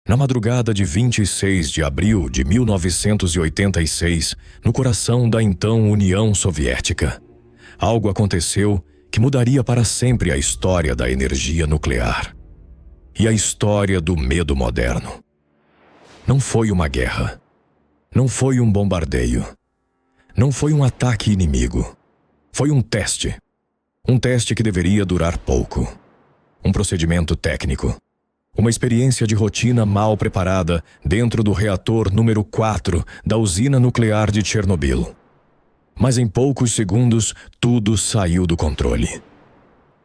Na madrugada de 26 de abril de 1986, no coração da então União Soviética, algo aconteceu que mudaria para sempre a história da energia nuclear e a história do medo moderno. Não foi uma guerra, não foi um bombardeio, não foi um ataque inimigo. Foi um teste que deveria durar pouco, um procedimento técnico. Uma experiência de rotina mal preparada dentro do reator número 4 da usina nuclear de Chernobyl. Mas em poucos segundos, tudo saiu do controle.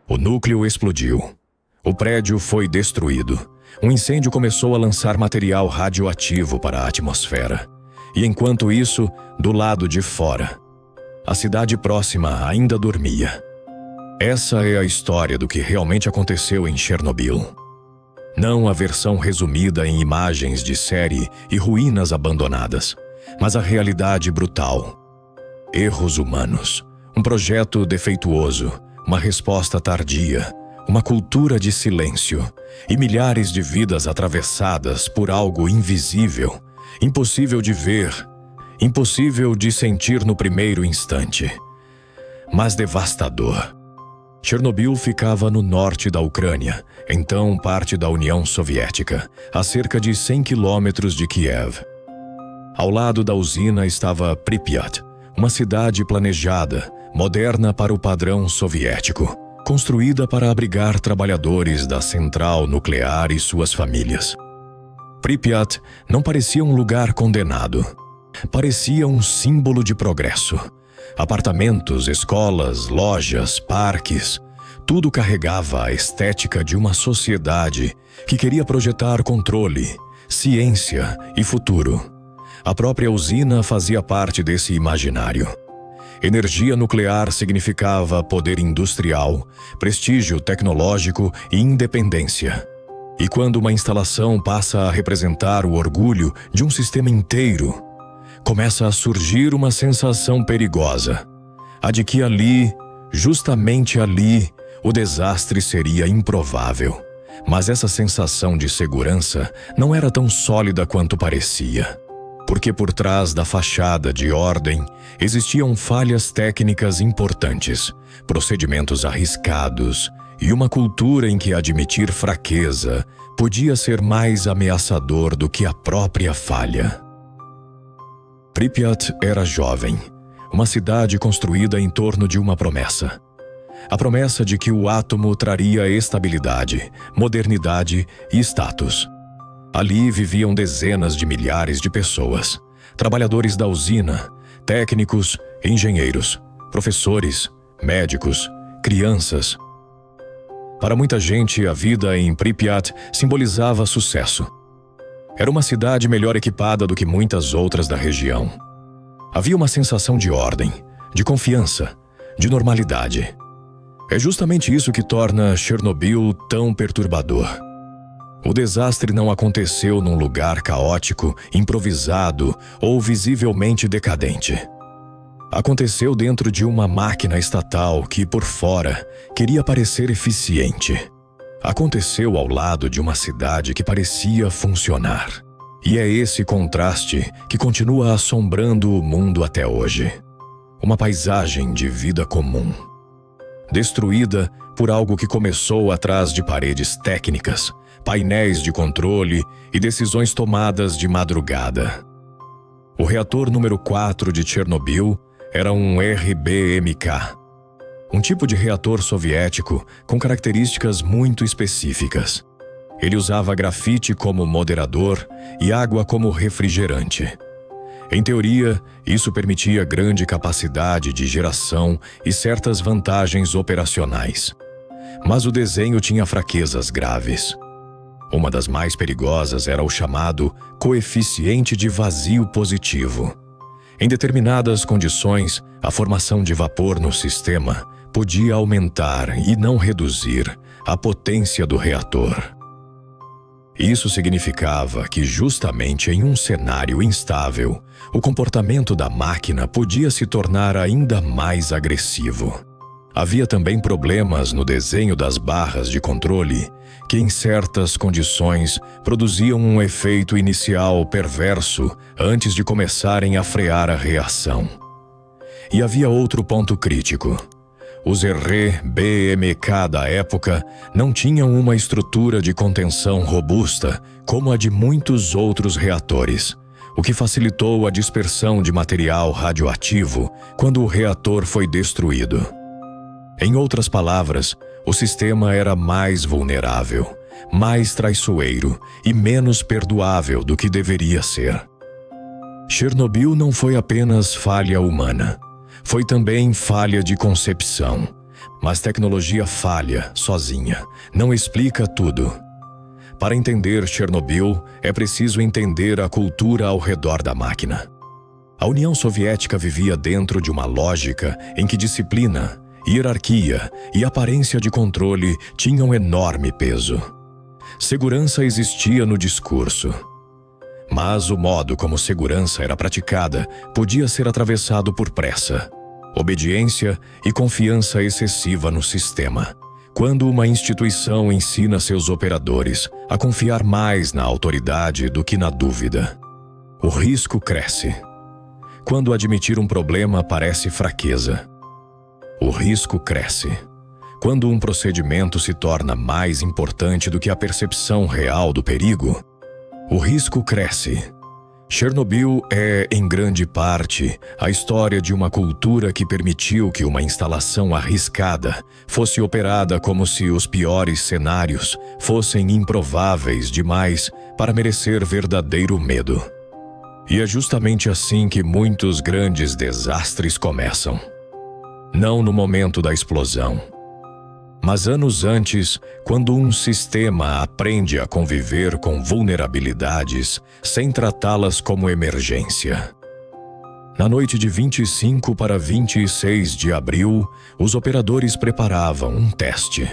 O núcleo explodiu. O prédio foi destruído. Um incêndio começou a lançar material radioativo para a atmosfera. E enquanto isso, do lado de fora, a cidade próxima ainda dormia. Essa é a história do que realmente aconteceu em Chernobyl. Não a versão resumida em imagens de série e ruínas abandonadas, mas a realidade brutal. Erros humanos, um projeto defeituoso, uma resposta tardia, uma cultura de silêncio e milhares de vidas atravessadas por algo invisível, impossível de ver, impossível de sentir no primeiro instante, mas devastador. Chernobyl ficava no norte da Ucrânia, então parte da União Soviética, a cerca de 100 quilômetros de Kiev. Ao lado da usina estava Pripyat, uma cidade planejada, moderna para o padrão soviético, construída para abrigar trabalhadores da central nuclear e suas famílias. Pripyat não parecia um lugar condenado. Parecia um símbolo de progresso. Apartamentos, escolas, lojas, parques, tudo carregava a estética de uma sociedade que queria projetar controle, ciência e futuro. A própria usina fazia parte desse imaginário. Energia nuclear significava poder industrial, prestígio tecnológico e independência. E quando uma instalação passa a representar o orgulho de um sistema inteiro, começa a surgir uma sensação perigosa, a de que ali, justamente ali, o desastre seria improvável. Mas essa sensação de segurança não era tão sólida quanto parecia, porque por trás da fachada de ordem existiam falhas técnicas importantes, procedimentos arriscados e uma cultura em que admitir fraqueza podia ser mais ameaçador do que a própria falha. Pripyat era jovem, uma cidade construída em torno de uma promessa. A promessa de que o átomo traria estabilidade, modernidade e status. Ali viviam dezenas de milhares de pessoas, trabalhadores da usina, técnicos, engenheiros, professores, médicos, crianças. Para muita gente, a vida em Pripyat simbolizava sucesso. Era uma cidade melhor equipada do que muitas outras da região. Havia uma sensação de ordem, de confiança, de normalidade. É justamente isso que torna Chernobyl tão perturbador. O desastre não aconteceu num lugar caótico, improvisado ou visivelmente decadente. Aconteceu dentro de uma máquina estatal que, por fora, queria parecer eficiente. Aconteceu ao lado de uma cidade que parecia funcionar. E é esse contraste que continua assombrando o mundo até hoje. Uma paisagem de vida comum, destruída por algo que começou atrás de paredes técnicas, painéis de controle e decisões tomadas de madrugada. O reator número 4 de Chernobyl era um RBMK, um tipo de reator soviético com características muito específicas. Ele usava grafite como moderador e água como refrigerante. Em teoria, isso permitia grande capacidade de geração e certas vantagens operacionais. Mas o desenho tinha fraquezas graves. Uma das mais perigosas era o chamado coeficiente de vazio positivo. Em determinadas condições, a formação de vapor no sistema podia aumentar e não reduzir a potência do reator. Isso significava que, justamente em um cenário instável, o comportamento da máquina podia se tornar ainda mais agressivo. Havia também problemas no desenho das barras de controle, que em certas condições produziam um efeito inicial perverso antes de começarem a frear a reação. E havia outro ponto crítico. Os RBMK da época não tinham uma estrutura de contenção robusta como a de muitos outros reatores, o que facilitou a dispersão de material radioativo quando o reator foi destruído. Em outras palavras, o sistema era mais vulnerável, mais traiçoeiro e menos perdoável do que deveria ser. Chernobyl não foi apenas falha humana, foi também falha de concepção. Mas tecnologia falha, sozinha, não explica tudo. Para entender Chernobyl, é preciso entender a cultura ao redor da máquina. A União Soviética vivia dentro de uma lógica em que disciplina, hierarquia e aparência de controle tinham enorme peso. Segurança existia no discurso. Mas o modo como segurança era praticada podia ser atravessado por pressa, obediência e confiança excessiva no sistema. Quando uma instituição ensina seus operadores a confiar mais na autoridade do que na dúvida, o risco cresce. Quando admitir um problema parece fraqueza, o risco cresce. Quando um procedimento se torna mais importante do que a percepção real do perigo, o risco cresce. Chernobyl é, em grande parte, a história de uma cultura que permitiu que uma instalação arriscada fosse operada como se os piores cenários fossem improváveis demais para merecer verdadeiro medo. E é justamente assim que muitos grandes desastres começam. Não no momento da explosão, mas anos antes, quando um sistema aprende a conviver com vulnerabilidades sem tratá-las como emergência. Na noite de 25 para 26 de abril, os operadores preparavam um teste.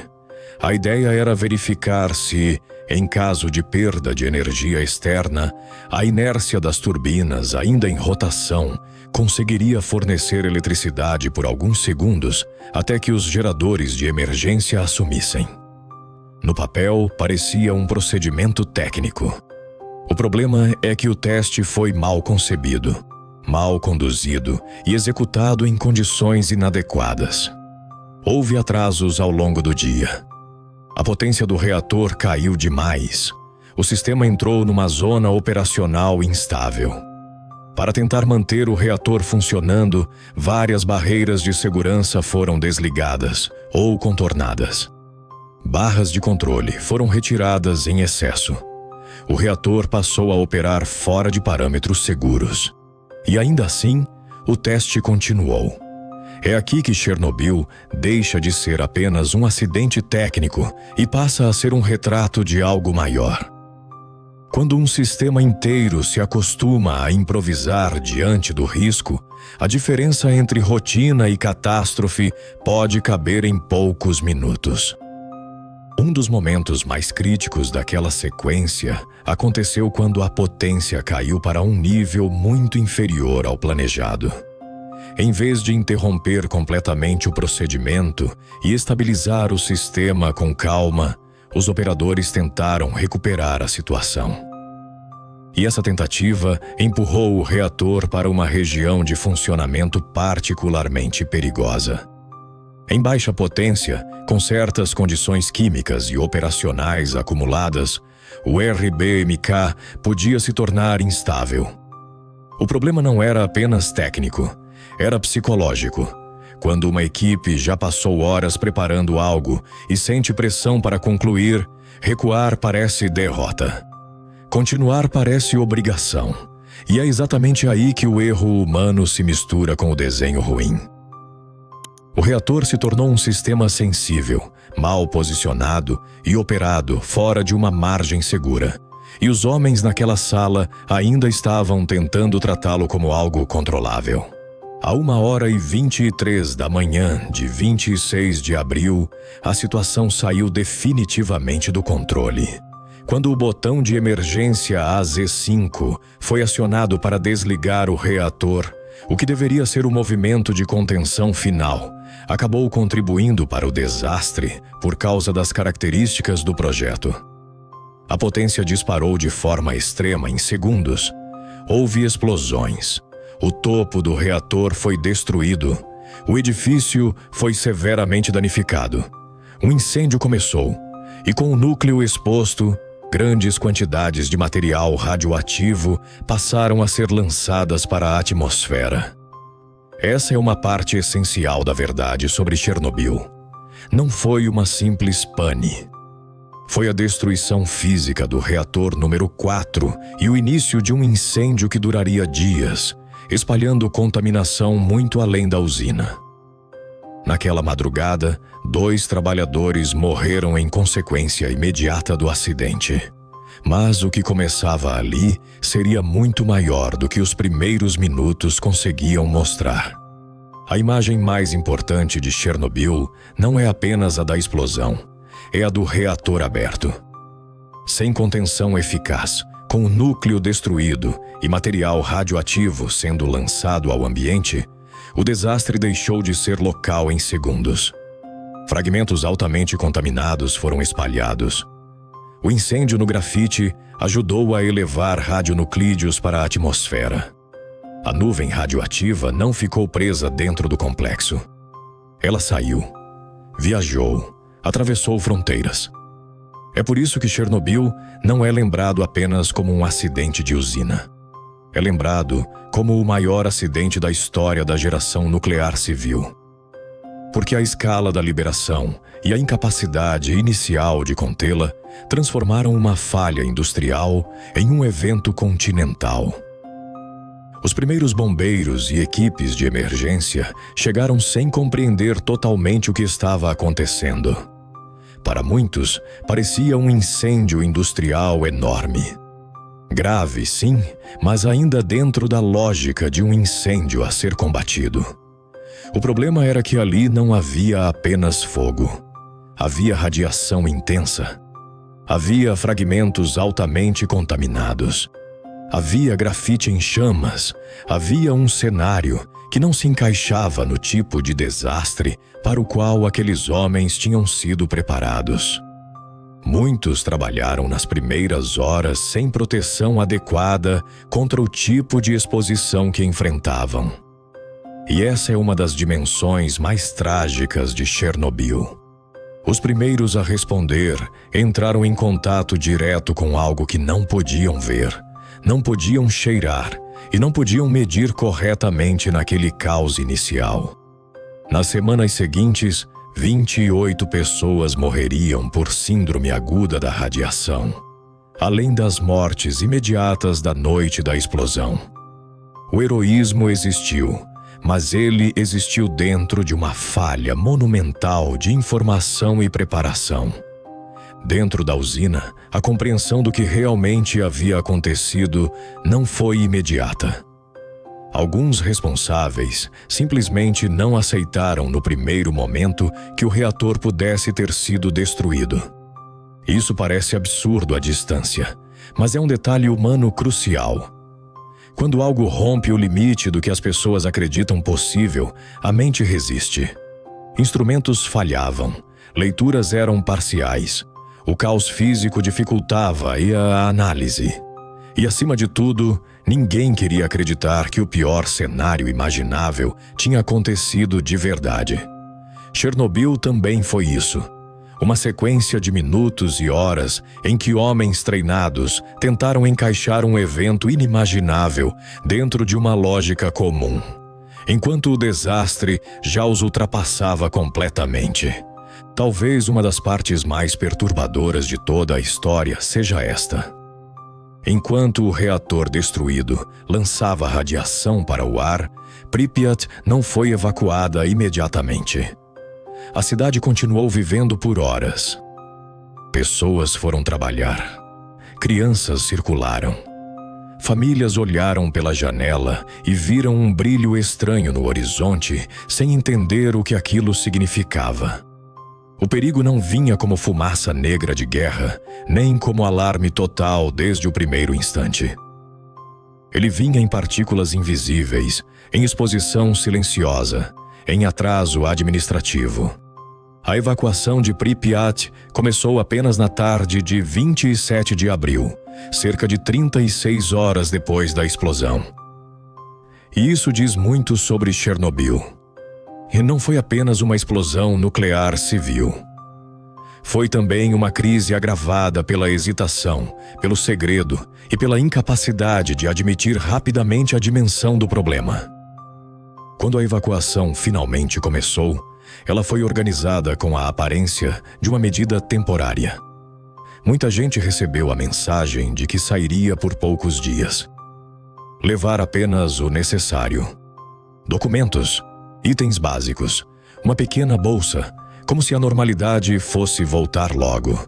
A ideia era verificar se, em caso de perda de energia externa, a inércia das turbinas, ainda em rotação, conseguiria fornecer eletricidade por alguns segundos até que os geradores de emergência assumissem. No papel, parecia um procedimento técnico. O problema é que o teste foi mal concebido, mal conduzido e executado em condições inadequadas. Houve atrasos ao longo do dia. A potência do reator caiu demais. O sistema entrou numa zona operacional instável. Para tentar manter o reator funcionando, várias barreiras de segurança foram desligadas ou contornadas. Barras de controle foram retiradas em excesso. O reator passou a operar fora de parâmetros seguros. E ainda assim, o teste continuou. É aqui que Chernobyl deixa de ser apenas um acidente técnico e passa a ser um retrato de algo maior. Quando um sistema inteiro se acostuma a improvisar diante do risco, a diferença entre rotina e catástrofe pode caber em poucos minutos. Um dos momentos mais críticos daquela sequência aconteceu quando a potência caiu para um nível muito inferior ao planejado. Em vez de interromper completamente o procedimento e estabilizar o sistema com calma, os operadores tentaram recuperar a situação. E essa tentativa empurrou o reator para uma região de funcionamento particularmente perigosa. Em baixa potência, com certas condições químicas e operacionais acumuladas, o RBMK podia se tornar instável. O problema não era apenas técnico, era psicológico. Quando uma equipe já passou horas preparando algo e sente pressão para concluir, recuar parece derrota. Continuar parece obrigação. E é exatamente aí que o erro humano se mistura com o desenho ruim. O reator se tornou um sistema sensível, mal posicionado e operado fora de uma margem segura. E os homens naquela sala ainda estavam tentando tratá-lo como algo controlável. A 1h23 da manhã de 26 de abril, a situação saiu definitivamente do controle. Quando o botão de emergência AZ5 foi acionado para desligar o reator, O que deveria ser o movimento de contenção final acabou contribuindo para o desastre por causa das características do projeto. A potência disparou de forma extrema em segundos. Houve explosões. O topo do reator foi destruído. O edifício foi severamente danificado. Um incêndio começou, e com o núcleo exposto, grandes quantidades de material radioativo passaram a ser lançadas para a atmosfera. Essa é uma parte essencial da verdade sobre Chernobyl. Não foi uma simples pane. Foi a destruição física do reator número 4 e o início de um incêndio que duraria dias, espalhando contaminação muito além da usina. Naquela madrugada, 2 trabalhadores morreram em consequência imediata do acidente. Mas o que começava ali seria muito maior do que os primeiros minutos conseguiam mostrar. A imagem mais importante de Chernobyl não é apenas a da explosão, é a do reator aberto. Sem contenção eficaz, com o núcleo destruído e material radioativo sendo lançado ao ambiente, o desastre deixou de ser local em segundos. Fragmentos altamente contaminados foram espalhados. O incêndio no grafite ajudou a elevar radionuclídeos para a atmosfera. A nuvem radioativa não ficou presa dentro do complexo. Ela saiu, viajou, atravessou fronteiras. É por isso que Chernobyl não é lembrado apenas como um acidente de usina. É lembrado como o maior acidente da história da geração nuclear civil. Porque a escala da liberação e a incapacidade inicial de contê-la transformaram uma falha industrial em um evento continental. Os primeiros bombeiros e equipes de emergência chegaram sem compreender totalmente o que estava acontecendo. Para muitos, parecia um incêndio industrial enorme. Grave, sim, mas ainda dentro da lógica de um incêndio a ser combatido. O problema era que ali não havia apenas fogo. Havia radiação intensa. Havia fragmentos altamente contaminados. Havia grafite em chamas. Havia um cenário que não se encaixava no tipo de desastre para o qual aqueles homens tinham sido preparados. Muitos trabalharam nas primeiras horas sem proteção adequada contra o tipo de exposição que enfrentavam. E essa é uma das dimensões mais trágicas de Chernobyl. Os primeiros a responder entraram em contato direto com algo que não podiam ver, não podiam cheirar e não podiam medir corretamente naquele caos inicial. Nas semanas seguintes, 28 pessoas morreriam por síndrome aguda da radiação, além das mortes imediatas da noite da explosão. O heroísmo existiu, mas ele existiu dentro de uma falha monumental de informação e preparação. Dentro da usina, a compreensão do que realmente havia acontecido não foi imediata. Alguns responsáveis simplesmente não aceitaram no primeiro momento que o reator pudesse ter sido destruído. Isso parece absurdo à distância, mas é um detalhe humano crucial. Quando algo rompe o limite do que as pessoas acreditam possível, a mente resiste. Instrumentos falhavam, leituras eram parciais, o caos físico dificultava a análise. E, acima de tudo, ninguém queria acreditar que o pior cenário imaginável tinha acontecido de verdade. Chernobyl também foi isso. Uma sequência de minutos e horas em que homens treinados tentaram encaixar um evento inimaginável dentro de uma lógica comum, enquanto o desastre já os ultrapassava completamente. Talvez uma das partes mais perturbadoras de toda a história seja esta. Enquanto o reator destruído lançava radiação para o ar, Pripyat não foi evacuada imediatamente. A cidade continuou vivendo por horas. Pessoas foram trabalhar. Crianças circularam. Famílias olharam pela janela e viram um brilho estranho no horizonte sem entender o que aquilo significava. O perigo não vinha como fumaça negra de guerra, nem como alarme total desde o primeiro instante. Ele vinha em partículas invisíveis, em exposição silenciosa, em atraso administrativo. A evacuação de Pripyat começou apenas na tarde de 27 de abril, cerca de 36 horas depois da explosão. E isso diz muito sobre Chernobyl. E não foi apenas uma explosão nuclear civil. Foi também uma crise agravada pela hesitação, pelo segredo e pela incapacidade de admitir rapidamente a dimensão do problema. Quando a evacuação finalmente começou, ela foi organizada com a aparência de uma medida temporária. Muita gente recebeu a mensagem de que sairia por poucos dias. Levar apenas o necessário. Documentos, itens básicos, uma pequena bolsa, como se a normalidade fosse voltar logo.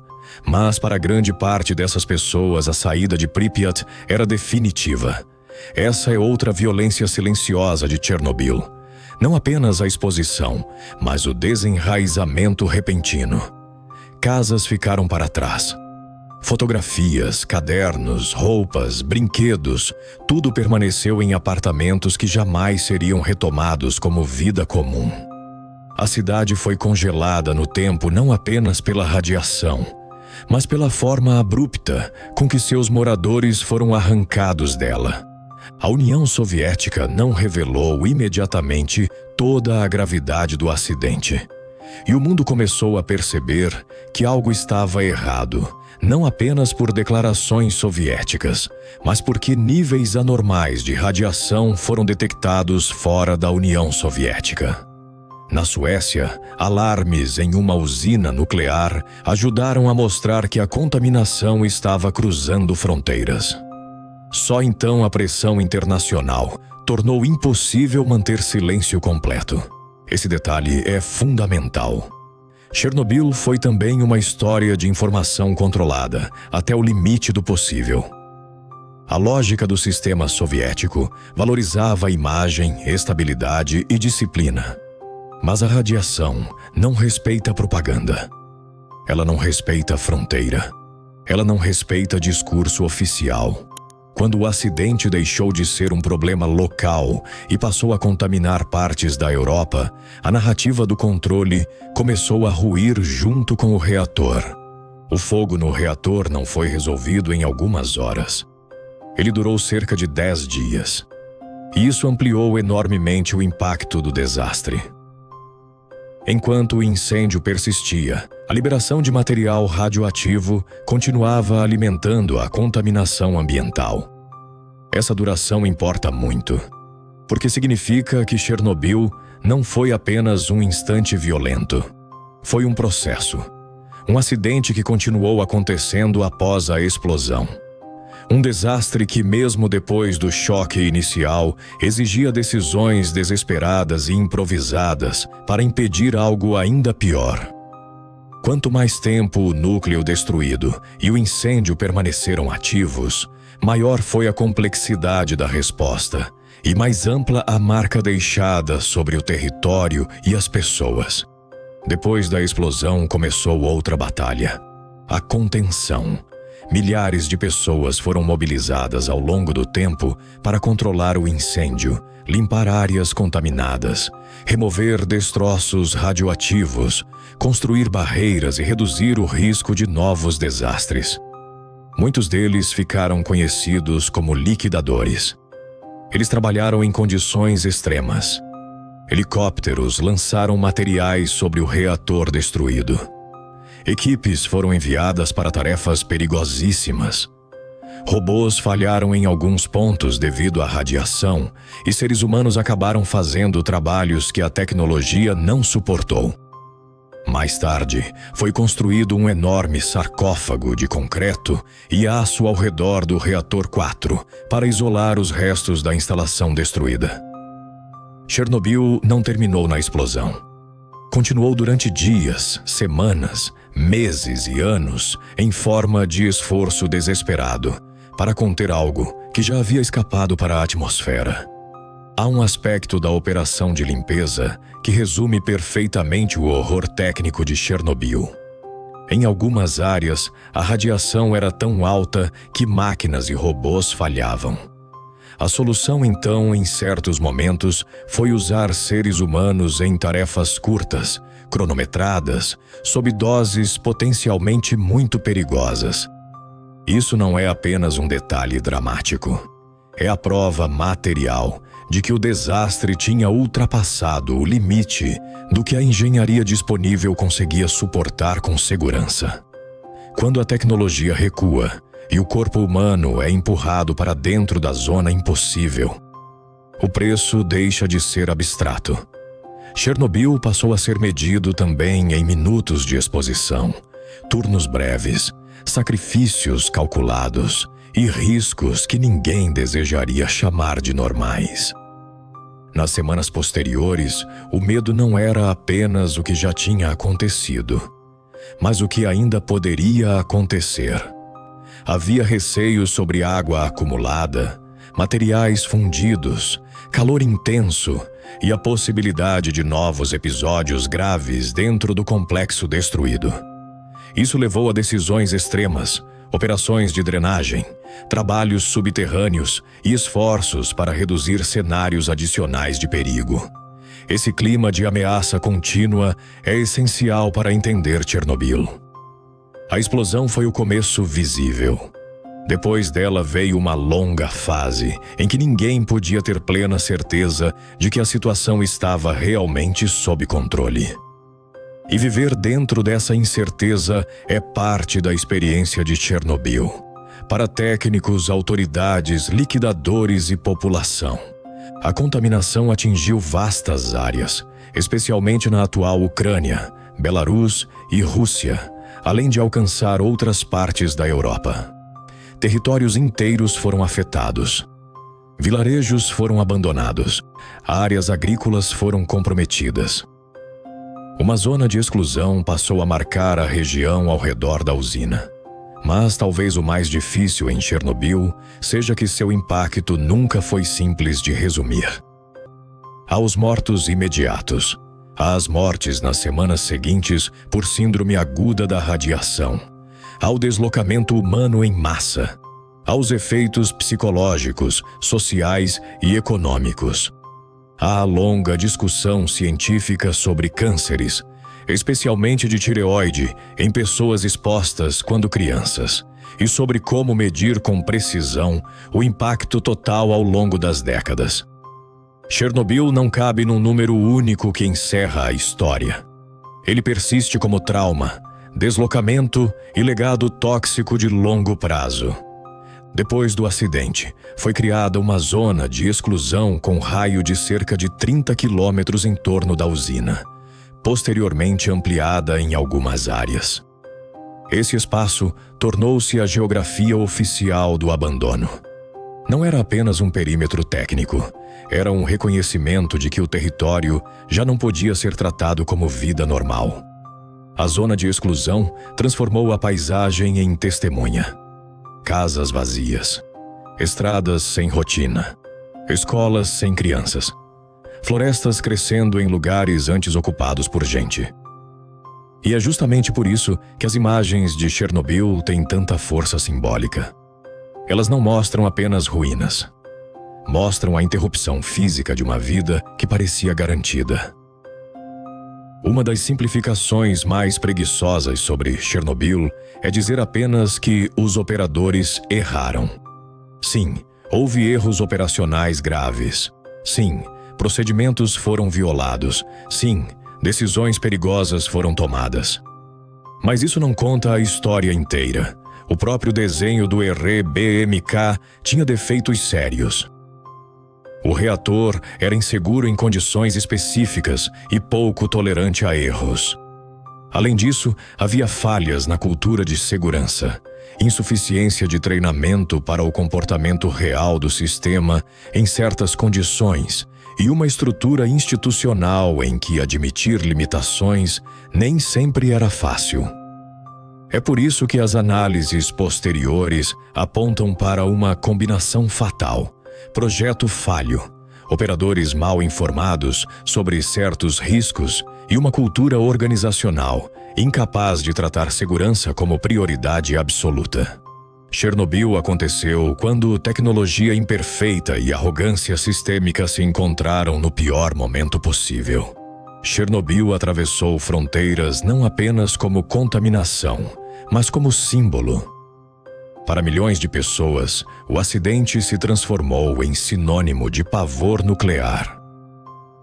Mas para grande parte dessas pessoas a saída de Pripyat era definitiva. Essa é outra violência silenciosa de Chernobyl. Não apenas a exposição, mas o desenraizamento repentino. Casas ficaram para trás. Fotografias, cadernos, roupas, brinquedos, tudo permaneceu em apartamentos que jamais seriam retomados como vida comum. A cidade foi congelada no tempo não apenas pela radiação, mas pela forma abrupta com que seus moradores foram arrancados dela. A União Soviética não revelou imediatamente toda a gravidade do acidente. E o mundo começou a perceber que algo estava errado, não apenas por declarações soviéticas, mas porque níveis anormais de radiação foram detectados fora da União Soviética. Na Suécia, alarmes em uma usina nuclear ajudaram a mostrar que a contaminação estava cruzando fronteiras. Só então a pressão internacional tornou impossível manter silêncio completo. Esse detalhe é fundamental. Chernobyl foi também uma história de informação controlada, até o limite do possível. A lógica do sistema soviético valorizava a imagem, estabilidade e disciplina. Mas a radiação não respeita propaganda. Ela não respeita fronteira. Ela não respeita discurso oficial. Quando o acidente deixou de ser um problema local e passou a contaminar partes da Europa, a narrativa do controle começou a ruir junto com o reator. O fogo no reator não foi resolvido em algumas horas. Ele durou cerca de 10 dias. E isso ampliou enormemente o impacto do desastre. Enquanto o incêndio persistia, a liberação de material radioativo continuava alimentando a contaminação ambiental. Essa duração importa muito, porque significa que Chernobyl não foi apenas um instante violento. Foi um processo, um acidente que continuou acontecendo após a explosão. Um desastre que, mesmo depois do choque inicial, exigia decisões desesperadas e improvisadas para impedir algo ainda pior. Quanto mais tempo o núcleo destruído e o incêndio permaneceram ativos, maior foi a complexidade da resposta e mais ampla a marca deixada sobre o território e as pessoas. Depois da explosão começou outra batalha: a contenção. Milhares de pessoas foram mobilizadas ao longo do tempo para controlar o incêndio, limpar áreas contaminadas, remover destroços radioativos, construir barreiras e reduzir o risco de novos desastres. Muitos deles ficaram conhecidos como liquidadores. Eles trabalharam em condições extremas. Helicópteros lançaram materiais sobre o reator destruído. Equipes foram enviadas para tarefas perigosíssimas. Robôs falharam em alguns pontos devido à radiação e seres humanos acabaram fazendo trabalhos que a tecnologia não suportou. Mais tarde, foi construído um enorme sarcófago de concreto e aço ao redor do reator 4 para isolar os restos da instalação destruída. Chernobyl não terminou na explosão. Continuou durante dias, semanas, meses e anos em forma de esforço desesperado para conter algo que já havia escapado para a atmosfera. Há um aspecto da operação de limpeza que resume perfeitamente o horror técnico de Chernobyl. Em algumas áreas, a radiação era tão alta que máquinas e robôs falhavam. A solução, então, em certos momentos, foi usar seres humanos em tarefas curtas, cronometradas, sob doses potencialmente muito perigosas. Isso não é apenas um detalhe dramático. É a prova material de que o desastre tinha ultrapassado o limite do que a engenharia disponível conseguia suportar com segurança. Quando a tecnologia recua e o corpo humano é empurrado para dentro da zona impossível, o preço deixa de ser abstrato. Chernobyl passou a ser medido também em minutos de exposição, turnos breves, sacrifícios calculados e riscos que ninguém desejaria chamar de normais. Nas semanas posteriores, o medo não era apenas o que já tinha acontecido, mas o que ainda poderia acontecer. Havia receios sobre água acumulada, materiais fundidos, calor intenso e a possibilidade de novos episódios graves dentro do complexo destruído. Isso levou a decisões extremas, operações de drenagem, trabalhos subterrâneos e esforços para reduzir cenários adicionais de perigo. Esse clima de ameaça contínua é essencial para entender Chernobyl. A explosão foi o começo visível. Depois dela veio uma longa fase em que ninguém podia ter plena certeza de que a situação estava realmente sob controle. E viver dentro dessa incerteza é parte da experiência de Chernobyl. Para técnicos, autoridades, liquidadores e população, a contaminação atingiu vastas áreas, especialmente na atual Ucrânia, Belarus e Rússia, além de alcançar outras partes da Europa. Territórios inteiros foram afetados. Vilarejos foram abandonados. Áreas agrícolas foram comprometidas. Uma zona de exclusão passou a marcar a região ao redor da usina. Mas talvez o mais difícil em Chernobyl seja que seu impacto nunca foi simples de resumir. Aos mortos imediatos, às mortes nas semanas seguintes por síndrome aguda da radiação, ao deslocamento humano em massa, aos efeitos psicológicos, sociais e econômicos. Há longa discussão científica sobre cânceres, especialmente de tireoide, em pessoas expostas quando crianças, e sobre como medir com precisão o impacto total ao longo das décadas. Chernobyl não cabe num número único que encerra a história. Ele persiste como trauma, deslocamento e legado tóxico de longo prazo. Depois do acidente, foi criada uma zona de exclusão com raio de cerca de 30 quilômetros em torno da usina, posteriormente ampliada em algumas áreas. Esse espaço tornou-se a geografia oficial do abandono. Não era apenas um perímetro técnico, era um reconhecimento de que o território já não podia ser tratado como vida normal. A zona de exclusão transformou a paisagem em testemunha. Casas vazias, estradas sem rotina, escolas sem crianças, florestas crescendo em lugares antes ocupados por gente. E é justamente por isso que as imagens de Chernobyl têm tanta força simbólica. Elas não mostram apenas ruínas. Mostram a interrupção física de uma vida que parecia garantida. Uma das simplificações mais preguiçosas sobre Chernobyl é dizer apenas que os operadores erraram. Sim, houve erros operacionais graves. Sim, procedimentos foram violados. Sim, decisões perigosas foram tomadas. Mas isso não conta a história inteira. O próprio desenho do RBMK tinha defeitos sérios. O reator era inseguro em condições específicas e pouco tolerante a erros. Além disso, havia falhas na cultura de segurança, insuficiência de treinamento para o comportamento real do sistema em certas condições e uma estrutura institucional em que admitir limitações nem sempre era fácil. É por isso que as análises posteriores apontam para uma combinação fatal: projeto falho, operadores mal informados sobre certos riscos e uma cultura organizacional incapaz de tratar segurança como prioridade absoluta. Chernobyl aconteceu quando tecnologia imperfeita e arrogância sistêmica se encontraram no pior momento possível. Chernobyl atravessou fronteiras não apenas como contaminação, mas como símbolo. Para milhões de pessoas, o acidente se transformou em sinônimo de pavor nuclear.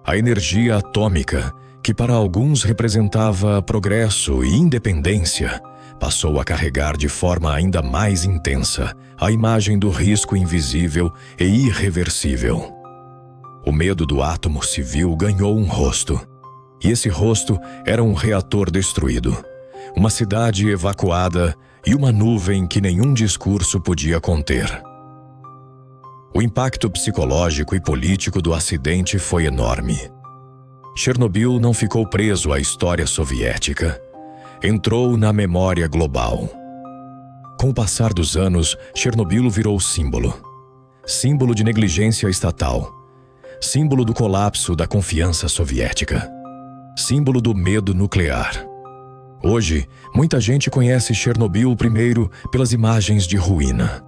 A energia atômica, que para alguns representava progresso e independência, passou a carregar de forma ainda mais intensa a imagem do risco invisível e irreversível. O medo do átomo civil ganhou um rosto, e esse rosto era um reator destruído, uma cidade evacuada e uma nuvem que nenhum discurso podia conter. O impacto psicológico e político do acidente foi enorme. Chernobyl não ficou preso à história soviética. Entrou na memória global. Com o passar dos anos, Chernobyl virou símbolo. Símbolo de negligência estatal. Símbolo do colapso da confiança soviética. Símbolo do medo nuclear. Hoje, muita gente conhece Chernobyl primeiro pelas imagens de ruína.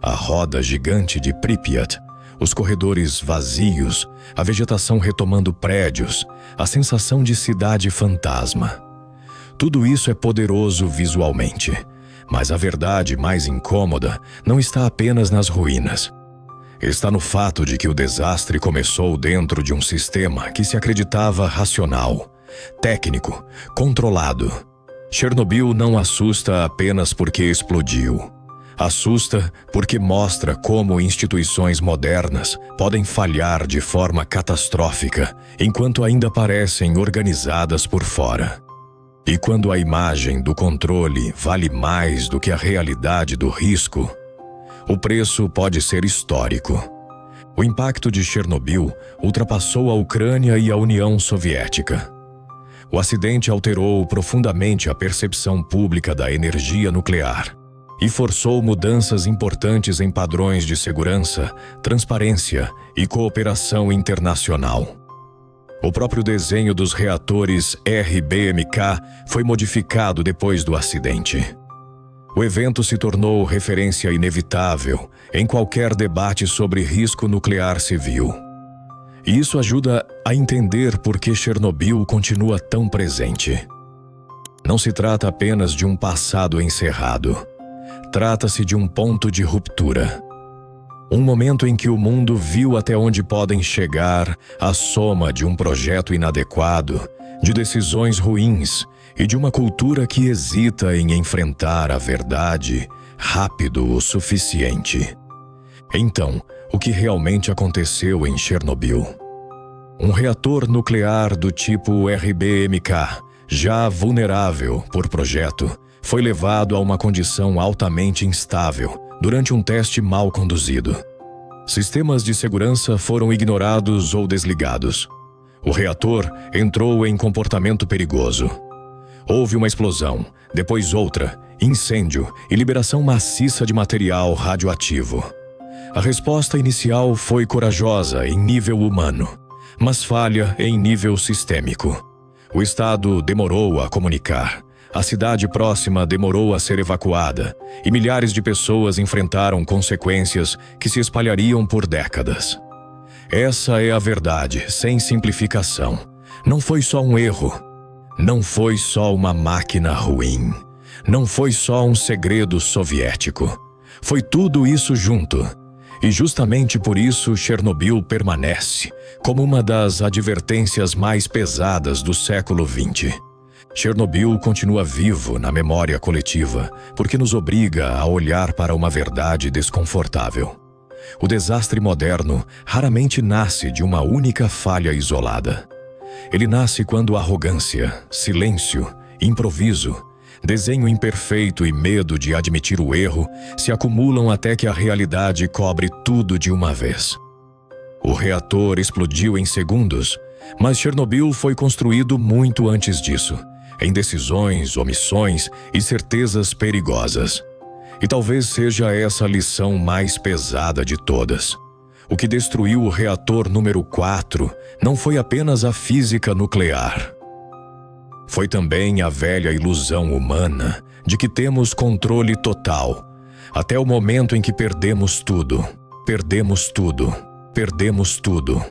A roda gigante de Pripyat, os corredores vazios, a vegetação retomando prédios, a sensação de cidade fantasma. Tudo isso é poderoso visualmente, mas a verdade mais incômoda não está apenas nas ruínas. Está no fato de que o desastre começou dentro de um sistema que se acreditava racional, técnico, controlado. Chernobyl não assusta apenas porque explodiu. Assusta porque mostra como instituições modernas podem falhar de forma catastrófica enquanto ainda parecem organizadas por fora. E quando a imagem do controle vale mais do que a realidade do risco, o preço pode ser histórico. O impacto de Chernobyl ultrapassou a Ucrânia e a União Soviética. O acidente alterou profundamente a percepção pública da energia nuclear e forçou mudanças importantes em padrões de segurança, transparência e cooperação internacional. O próprio desenho dos reatores RBMK foi modificado depois do acidente. O evento se tornou referência inevitável em qualquer debate sobre risco nuclear civil. E isso ajuda a entender por que Chernobyl continua tão presente. Não se trata apenas de um passado encerrado. Trata-se de um ponto de ruptura. Um momento em que o mundo viu até onde podem chegar a soma de um projeto inadequado, de decisões ruins e de uma cultura que hesita em enfrentar a verdade rápido o suficiente. Então, o que realmente aconteceu em Chernobyl? Um reator nuclear do tipo RBMK, já vulnerável por projeto, foi levado a uma condição altamente instável durante um teste mal conduzido. Sistemas de segurança foram ignorados ou desligados. O reator entrou em comportamento perigoso. Houve uma explosão, depois outra, incêndio e liberação maciça de material radioativo. A resposta inicial foi corajosa em nível humano, mas falha em nível sistêmico. O Estado demorou a comunicar. A cidade próxima demorou a ser evacuada e milhares de pessoas enfrentaram consequências que se espalhariam por décadas. Essa é a verdade, sem simplificação. Não foi só um erro. Não foi só uma máquina ruim. Não foi só um segredo soviético. Foi tudo isso junto. E justamente por isso Chernobyl permanece como uma das advertências mais pesadas do século XX. Chernobyl continua vivo na memória coletiva porque nos obriga a olhar para uma verdade desconfortável. O desastre moderno raramente nasce de uma única falha isolada. Ele nasce quando arrogância, silêncio, improviso, desenho imperfeito e medo de admitir o erro se acumulam até que a realidade cobre tudo de uma vez. O reator explodiu em segundos, mas Chernobyl foi construído muito antes disso, em decisões, omissões e certezas perigosas. E talvez seja essa a lição mais pesada de todas. O que destruiu o reator número 4 não foi apenas a física nuclear. Foi também a velha ilusão humana de que temos controle total, até o momento em que perdemos tudo. Perdemos tudo. Perdemos tudo.